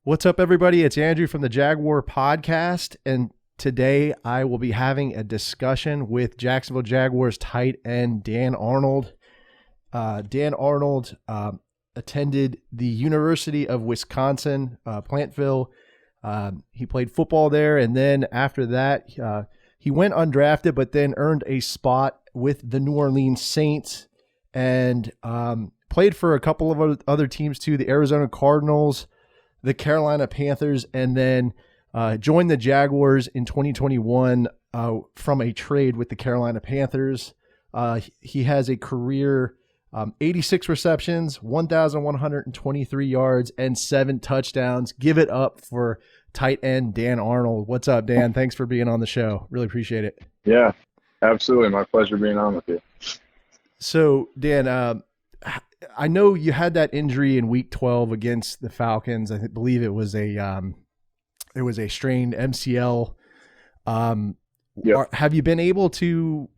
What's up, everybody? It's Andrew from the Jaguar Podcast, and today I will be having a discussion with Jacksonville Jaguars tight end Dan Arnold. Dan Arnold attended the University of Wisconsin, Plantville. He played football there, and then after that, he went undrafted, but then earned a spot with the New Orleans Saints and played for a couple of other teams too, the Arizona Cardinals, the Carolina Panthers, and then joined the Jaguars in 2021 from a trade with the Carolina Panthers. He has a career 86 receptions, 1,123 yards, and 7 touchdowns. Give it up for tight end Dan Arnold. What's up, Dan? Thanks for being on the show. Really appreciate it. Yeah, absolutely. My pleasure being on with you. So, Dan, I know you had that injury in Week 12 against the Falcons. I believe it was a strained MCL. Yep. Have you been able to,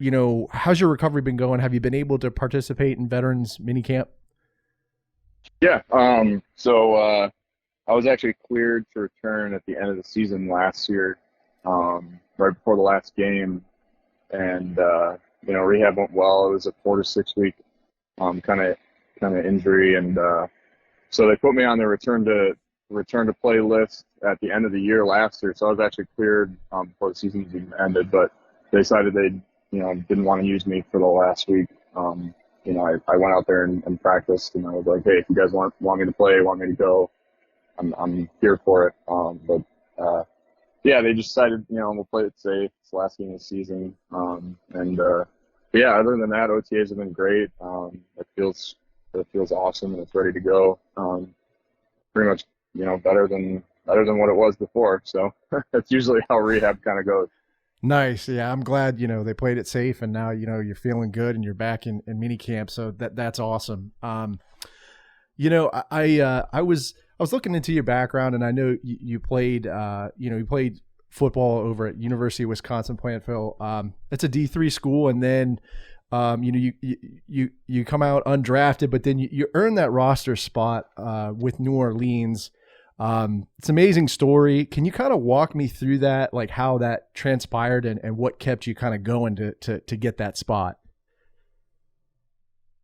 how's your recovery been going? Have you been able to participate in Veterans Minicamp? Yeah. So I was actually cleared to return at the end of the season last year, right before the last game, and rehab went well. It was a 4 to 6 week kind of injury, and so they put me on the return to play list at the end of the year last year. So I was actually cleared before the season even ended, but they decided they didn't want to use me for the last week. I went out there and practiced, and I was like, hey, if you guys want me to play, want me to go, I'm here for it. Yeah, they just decided, we'll play it safe. It's the last game of the season. Yeah, other than that, OTAs have been great. It feels awesome, and it's ready to go. Pretty much, better than what it was before. So that's usually how rehab kind of goes. Nice. Yeah, I'm glad, they played it safe, and now, you're feeling good and you're back in minicamp. So that's awesome. I was looking into your background, and I know you played, you played football over at University of Wisconsin Plantville. It's a D3 school, and then you come out undrafted, but then you earn that roster spot with New Orleans. It's an amazing story. Can you kind of walk me through that, like how that transpired and what kept you kind of going to get that spot?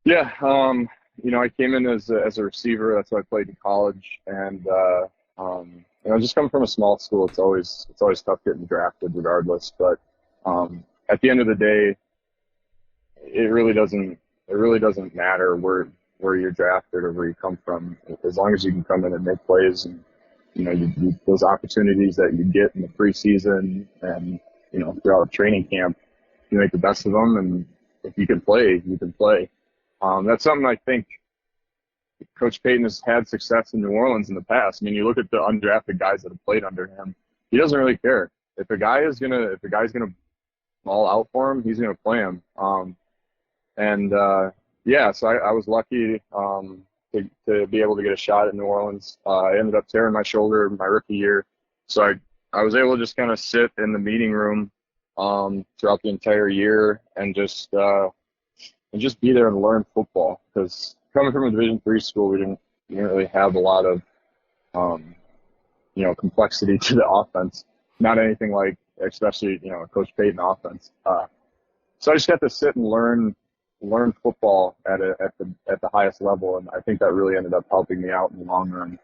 Yeah. I came in as a receiver. That's what I played in college, and just coming from a small school, it's always tough getting drafted, regardless. But at the end of the day, it really doesn't matter where you're drafted or where you come from, as long as you can come in and make plays, and those opportunities that you get in the preseason and throughout training camp, you make the best of them, and if you can play, you can play. That's something I think Coach Payton has had success in New Orleans in the past. I mean, you look at the undrafted guys that have played under him. He doesn't really care if a guy's gonna ball out for him, he's gonna play him. So I was lucky to be able to get a shot at New Orleans. I ended up tearing my shoulder my rookie year, so I was able to just kind of sit in the meeting room throughout the entire year and just be there and learn football. Because coming from a Division III school, we didn't really have a lot of complexity to the offense. Not anything like, especially Coach Payton offense. So I just got to sit and learn football at the highest level, and I think that really ended up helping me out in the long run.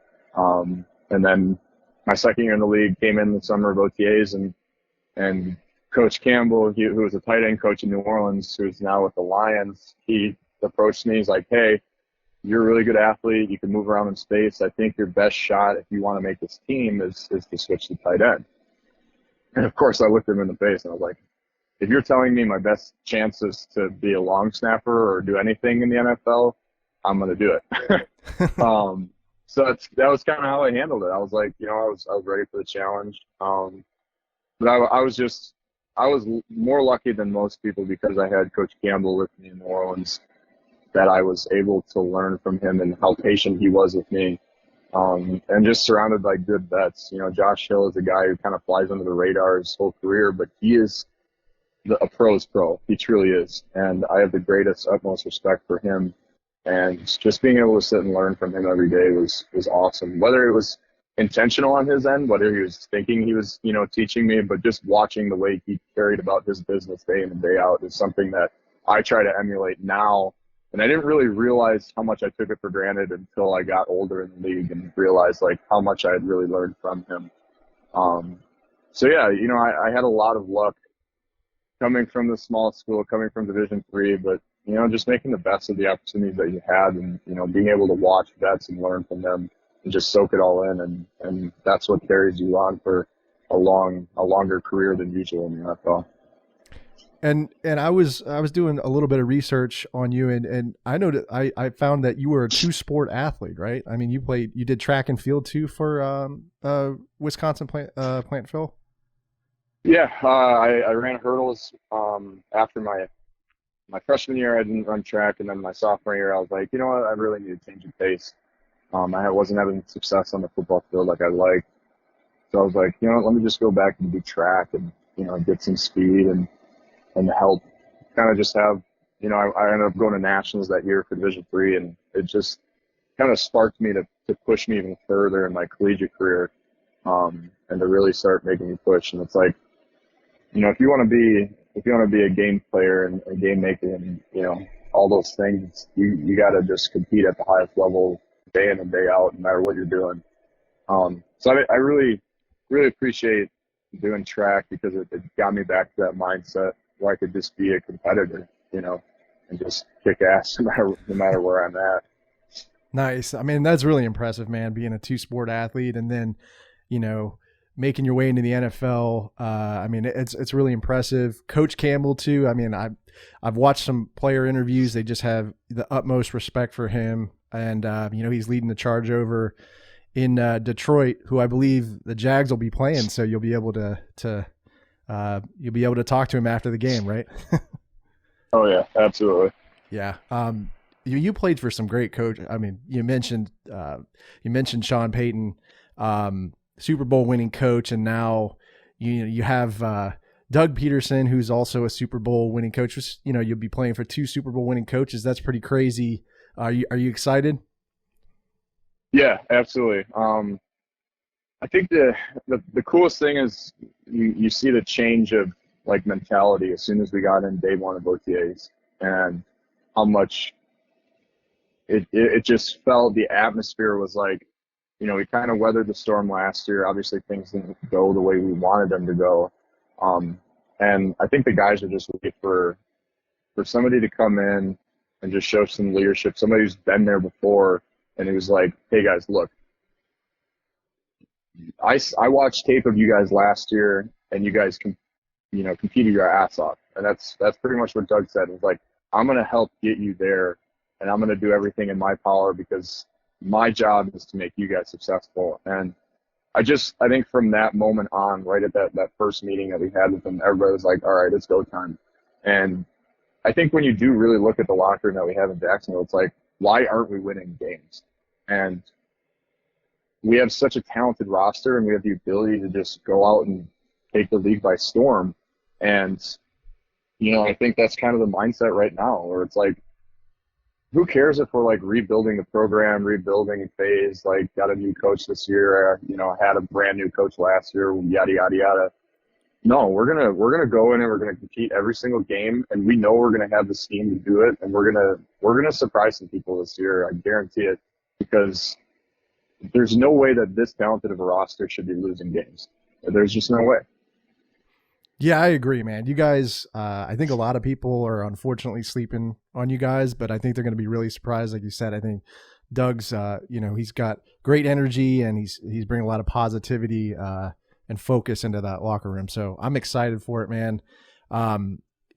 And then my second year in the league, came in the summer of OTAs, and Coach Campbell, who was a tight end coach in New Orleans, who's now with the Lions, he approached me. He's like, hey, you're a really good athlete. You can move around in space. I think your best shot, if you want to make this team, is to switch to tight end. And of course, I looked him in the face and I was like, if you're telling me my best chances to be a long snapper or do anything in the NFL, I'm going to do it. So that was kind of how I handled it. I was like, I was ready for the challenge. But I was more lucky than most people because I had Coach Campbell with me in New Orleans, that I was able to learn from him and how patient he was with me. And just surrounded by good vets. Josh Hill is a guy who kind of flies under the radar his whole career, but he is a pro's pro. He truly is. And I have the greatest, utmost respect for him. And just being able to sit and learn from him every day was awesome. Whether it was intentional on his end, whether he was thinking he was, teaching me, but just watching the way he carried about his business day in and day out is something that I try to emulate now. And I didn't really realize how much I took it for granted until I got older in the league and realized like how much I had really learned from him. So yeah, I had a lot of luck coming from the small school, coming from Division III, but just making the best of the opportunities that you had, and being able to watch vets and learn from them and just soak it all in, and that's what carries you on for a longer career than usual in the NFL. And I was doing a little bit of research on you, and I know that I found that you were a 2-sport athlete, right? I mean, you did track and field too for Wisconsin Platteville. Yeah, I ran hurdles after my freshman year. I didn't run track, and then my sophomore year, I was like, you know what, I really need to change of pace. I wasn't having success on the football field like I liked, so I was like, let me just go back and do track and get some speed and help kind of just have, I ended up going to nationals that year for Division III, and it just kind of sparked me to push me even further in my collegiate career, and to really start making me push. And it's like, if you want to be a game player and a game maker and, all those things, you got to just compete at the highest level day in and day out, no matter what you're doing. So I really, really appreciate doing track because it got me back to that mindset where I could just be a competitor, and just kick ass no matter where I'm at. Nice. I mean, that's really impressive, man, being a 2-sport athlete and then, making your way into the NFL. I mean, it's really impressive. Coach Campbell too. I mean, I've watched some player interviews. They just have the utmost respect for him. And, he's leading the charge over in Detroit, who I believe the Jags will be playing. So you'll be able to talk to him after the game, right? Oh yeah, absolutely. Yeah. You played for some great coach. I mean, you mentioned Sean Payton, Super Bowl winning coach, and now you have Doug Peterson, who's also a Super Bowl winning coach. You'll be playing for 2 Super Bowl winning coaches. That's pretty crazy. Are you excited? Yeah, absolutely. I think the coolest thing is you see the change of like mentality as soon as we got in day one of OTAs, and how much it just felt, the atmosphere was like, we kind of weathered the storm last year. Obviously things didn't go the way we wanted them to go. And I think the guys are just looking for somebody to come in and just show some leadership, somebody who's been there before, and he was like, hey guys, look, I watched tape of you guys last year, and you guys competed your ass off. And that's pretty much what Doug said. It was like, I'm going to help get you there, and I'm going to do everything in my power because my job is to make you guys successful. And I think from that moment on, right at that first meeting that we had with them, everybody was like, all right, it's go time. And I think when you do really look at the locker room that we have in Jacksonville, it's like, why aren't we winning games? And we have such a talented roster, and we have the ability to just go out and take the league by storm. And, I think that's kind of the mindset right now, where it's like, who cares if we're like rebuilding the program, rebuilding phase, like got a new coach this year, had a brand new coach last year, yada, yada, yada. No, we're going to go in and we're going to compete every single game, and we know we're going to have the scheme to do it. And we're going to surprise some people this year. I guarantee it, because there's no way that this talented of a roster should be losing games. There's just no way. Yeah, I agree, man. You guys, I think a lot of people are unfortunately sleeping on you guys, but I think they're going to be really surprised. Like you said, I think Doug's, he's got great energy, and he's bringing a lot of positivity and focus into that locker room. So I'm excited for it, man. I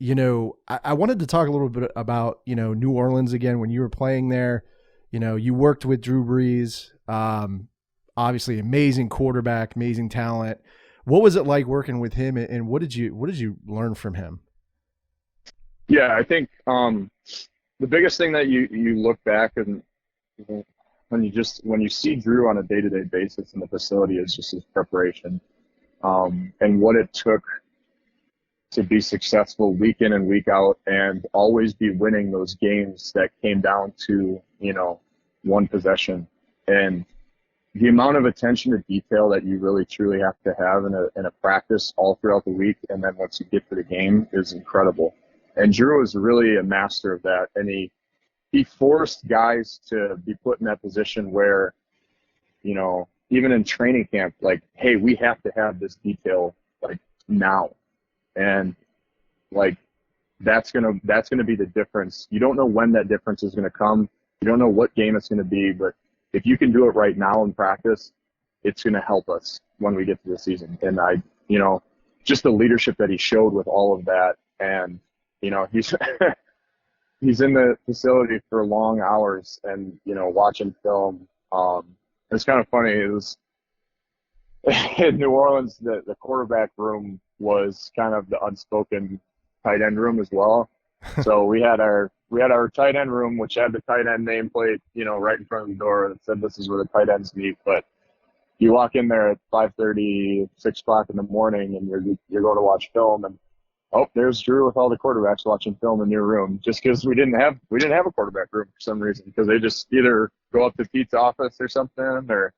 wanted to talk a little bit about, New Orleans again. When you were playing there, you worked with Drew Brees, obviously amazing quarterback, amazing talent. What was it like working with him, and what did you learn from him? Yeah, I think the biggest thing that you look back and when you see Drew on a day-to-day basis in the facility is just his preparation, and what it took to be successful week in and week out, and always be winning those games that came down to one possession. And the amount of attention to detail that you really truly have to have in a practice all throughout the week, and then once you get to the game, is incredible. And Drew is really a master of that, and he forced guys to be put in that position where, even in training camp, like, hey, we have to have this detail like now, and like that's gonna be the difference. You don't know when that difference is gonna come. You don't know what game it's gonna be, but if you can do it right now in practice, it's gonna help us when we get to the season. And just the leadership that he showed with all of that, and he's he's in the facility for long hours and watching film. It's kind of funny. It was in New Orleans, the quarterback room was kind of the unspoken tight end room as well. So we had our tight end room, which had the tight end nameplate, right in front of the door that said this is where the tight ends meet. But you walk in there at 5:30, 6 o'clock in the morning, and you're going to watch film, and there's Drew with all the quarterbacks watching film in your room, just because we didn't have a quarterback room for some reason, because they just either go up to Pete's office or something, or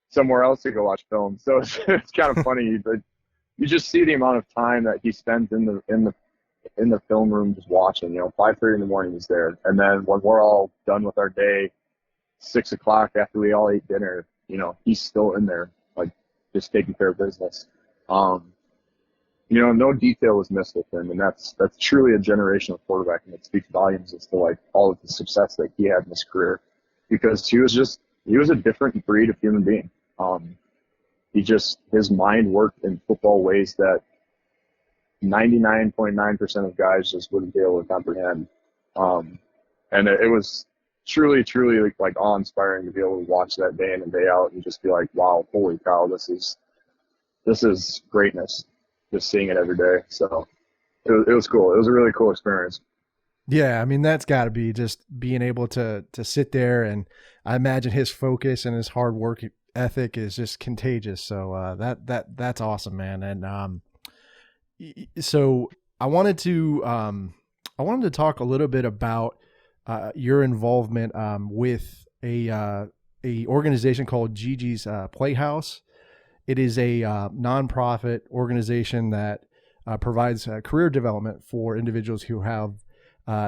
somewhere else to go watch film. So it's kind of funny, but you just see the amount of time that he spends in the film room just watching. 5:30 in the morning he's there, and then when we're all done with our day, 6 o'clock after we all ate dinner, he's still in there, like, just taking care of business. No detail was missed with him, and that's truly a generational quarterback, and it speaks volumes as to like all of the success that he had in his career, because he was a different breed of human being. His mind worked in football ways that 99.9% of guys just wouldn't be able to comprehend. And it was truly, truly like awe-inspiring to be able to watch that day in and day out and just be like, wow, holy cow, this is greatness. Just seeing it every day. So it was cool. It was a really cool experience. Yeah, I mean, that's got to be just being able to sit there, and I imagine his focus and his hard work ethic is just contagious. So that's awesome, man. And so I wanted to talk a little bit about your involvement with a organization called Gigis Playhouse. It is a nonprofit organization that provides career development for individuals who have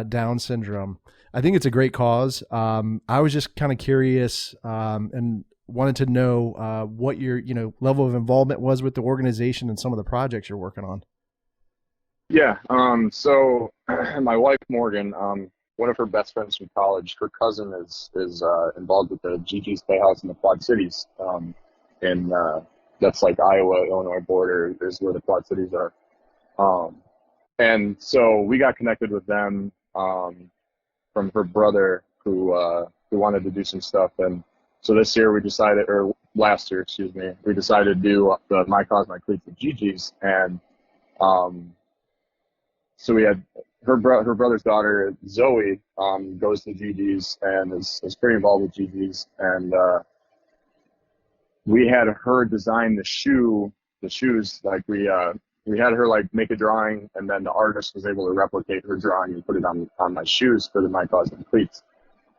Down syndrome. I think it's a great cause. I was just kind of curious and wanted to know what your level of involvement was with the organization and some of the projects you're working on. Yeah. So my wife Morgan, one of her best friends from college, her cousin is involved with the Gigis Playhouse in the Quad Cities. In that's like Iowa, Illinois border is where the Quad Cities are. And so we got connected with them from her brother who wanted to do some stuff. And so this year last year, we decided to do the My Cause, My Cleats with Gigi's. And so we had her brother's daughter, Zoe, goes to Gigi's and is pretty involved with Gigi's. And we had her design the shoes. Like we had her like make a drawing, and then the artist was able to replicate her drawing and put it on my shoes for the My Cause My Cleats.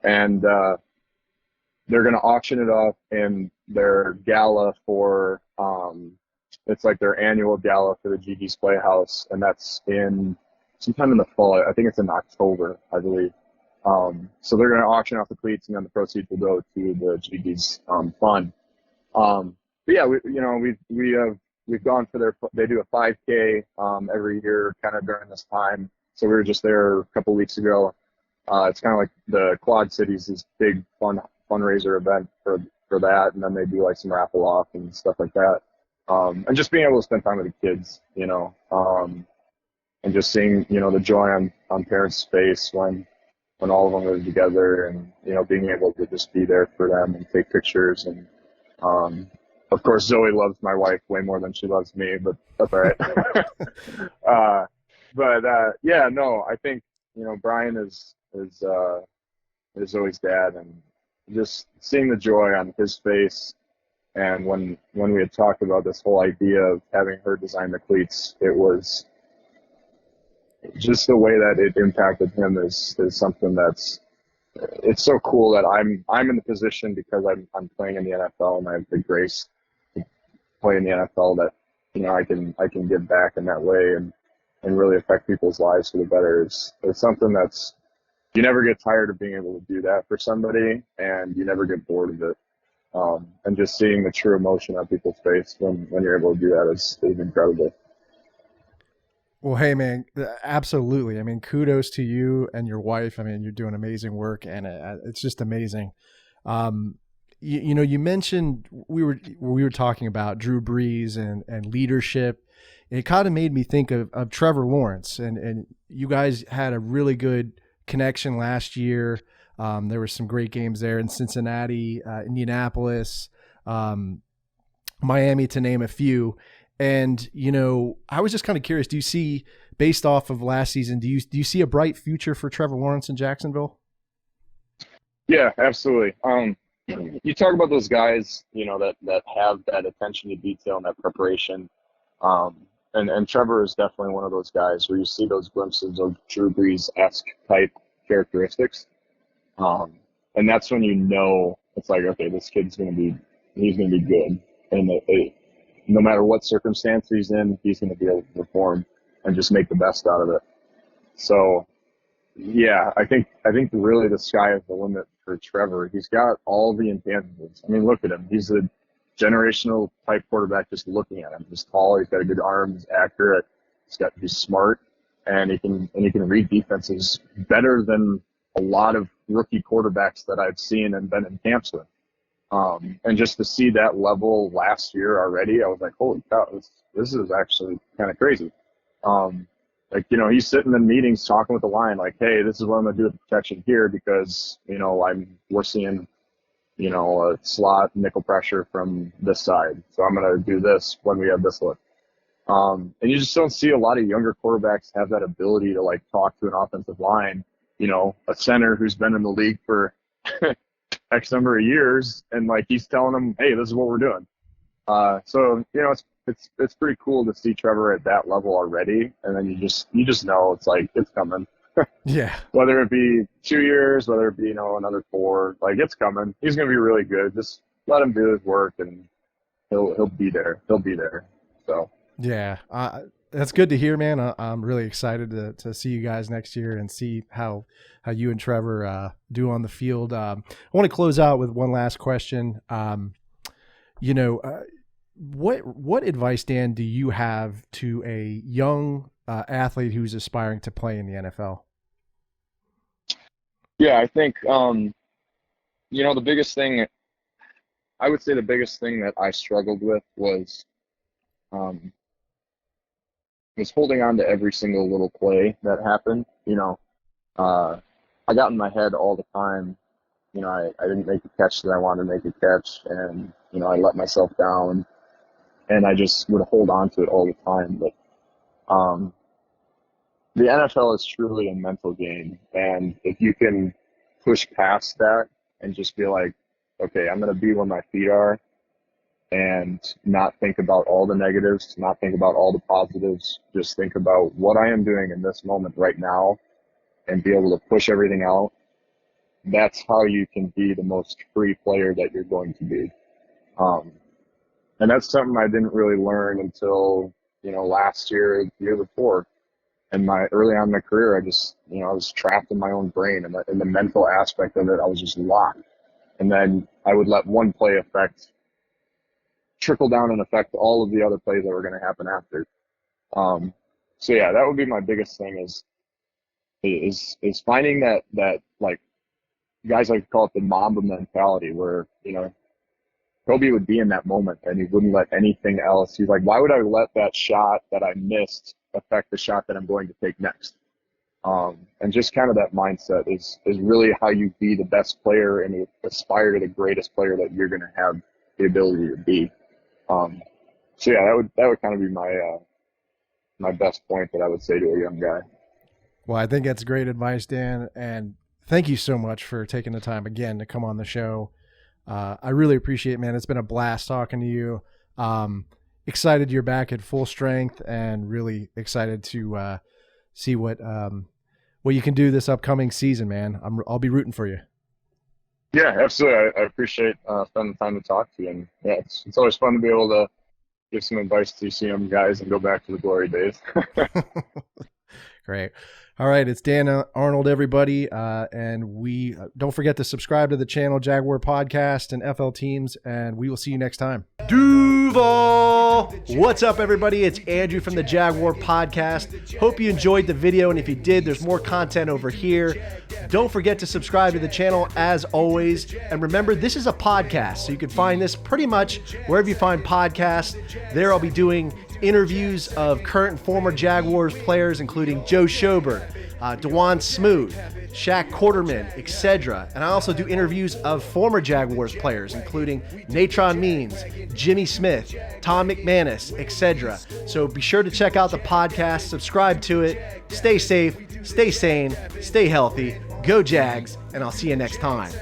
And they're going to auction it off in their gala for it's like their annual gala for the Gigis Playhouse, and that's in sometime in the fall. I think it's in October, I believe. So they're going to auction off the cleats, and then the proceeds will go to the Gigis fund. But yeah, we've gone for they do a 5K every year kind of during this time. So we were just there a couple weeks ago. It's kind of like the Quad Cities, this big fundraiser event for that, and then they do like some raffle off and stuff like that. And just being able to spend time with the kids, and just seeing, the joy on parents' face when all of them are together, and, being able to just be there for them and take pictures. And, of course, Zoe loves my wife way more than she loves me, but that's all right. Yeah, no, I think, Brian is Zoe's dad, and just seeing the joy on his face. And when we had talked about this whole idea of having her design the cleats, it was just the way that it impacted him is something that's it's so cool that I'm in the position because I'm playing in the NFL and I have the grace to play in the NFL that I can give back in that way and really affect people's lives for the better. It's something that's you never get tired of being able to do that for somebody, and you never get bored of it. And just seeing the true emotion on people's face when you're able to do that is incredible. Well, hey man, absolutely. I mean, kudos to you and your wife. I mean, you're doing amazing work, and it's just amazing. Um, you mentioned we were talking about Drew Brees and leadership. It kind of made me think of Trevor Lawrence, and you guys had a really good connection last year. There were some great games there in Cincinnati, Indianapolis, um, Miami, to name a few. And I was just kind of curious. Do you see, based off of last season, do you see a bright future for Trevor Lawrence in Jacksonville? Yeah, absolutely. You talk about those guys, that have that attention to detail and that preparation. Um, and Trevor is definitely one of those guys where you see those glimpses of Drew Brees-esque type characteristics. Um, and that's when it's like, okay, he's going to be good. And no matter what circumstance he's in, he's going to be able to perform and just make the best out of it. So, yeah, I think really the sky is the limit for Trevor. He's got all the intangibles. I mean, look at him. He's a generational type quarterback. Just looking at him, he's tall. He's got a good arm. He's accurate. He's smart, and he can read defenses better than a lot of rookie quarterbacks that I've seen and been in camps with. And just to see that level last year already, I was like, holy cow, this is actually kind of crazy. He's sitting in meetings talking with the line, like, hey, this is what I'm going to do with the protection here because, we're seeing, a slot nickel pressure from this side. So I'm going to do this when we have this look. And you just don't see a lot of younger quarterbacks have that ability to like talk to an offensive line, a center who's been in the league for X number of years, and like he's telling them, hey, this is what we're doing. So it's pretty cool to see Trevor at that level already, and then you just know it's like it's coming. Yeah. Whether it be 2 years, whether it be another 4, like it's coming. He's gonna be really good. Just let him do his work, and he'll be there. He'll be there. So Yeah, that's good to hear, man. I'm really excited to see you guys next year and see how you and Trevor do on the field. I want to close out with one last question. What advice, Dan, do you have to a young athlete who's aspiring to play in the NFL? yeah, I think the biggest thing I would say the biggest thing that I struggled with um, was holding on to every single little play that happened. I got in my head all the time. I didn't make the catch that I wanted to make a catch, and I let myself down, and I just would hold on to it all the time. But the NFL is truly a mental game, and if you can push past that and just be like, okay, I'm going to be where my feet are, and not think about all the negatives, not think about all the positives, just think about what I am doing in this moment right now and be able to push everything out. That's how you can be the most free player that you're going to be. And that's something I didn't really learn until, last year, the year before. And early on in my career, I was trapped in my own brain, and in the mental aspect of it, I was just locked. And then I would let one play trickle down and affect all of the other plays that were going to happen after. So yeah, that would be my biggest thing is finding that like guys like to call it the Mamba mentality, where Kobe would be in that moment and he wouldn't let anything else. He's like, why would I let that shot that I missed affect the shot that I'm going to take next? And just kind of that mindset is really how you be the best player and aspire to the greatest player that you're going to have the ability to be. So yeah, that would kind of be my best point that I would say to a young guy. Well, I think that's great advice, Dan, and thank you so much for taking the time again to come on the show. I really appreciate it, man. It's been a blast talking to you. Excited you're back at full strength, and really excited to see what what you can do this upcoming season, man. I'll be rooting for you. Yeah, absolutely. I appreciate spending the time to talk to you. And yeah, it's always fun to be able to give some advice to these young guys and go back to the glory days. Great. All right, it's Dan Arnold, everybody, and we don't forget to subscribe to the channel, Jaguar Podcast and FL Teams, and we will see you next time. Duval! What's up, everybody? It's Andrew from the Jaguar Podcast. Hope you enjoyed the video, and if you did, there's more content over here. Don't forget to subscribe to the channel as always, and remember, this is a podcast, so you can find this pretty much wherever you find podcasts. There I'll be doing interviews of current and former Jaguars players, including Joe Schobert, DeJuan Smoot, Shaq Quarterman, etc. And I also do interviews of former Jaguars players, including Natron Means, Jimmy Smith, Tom McManus, etc. So be sure to check out the podcast, subscribe to it, stay safe, stay sane, stay healthy, go Jags, and I'll see you next time.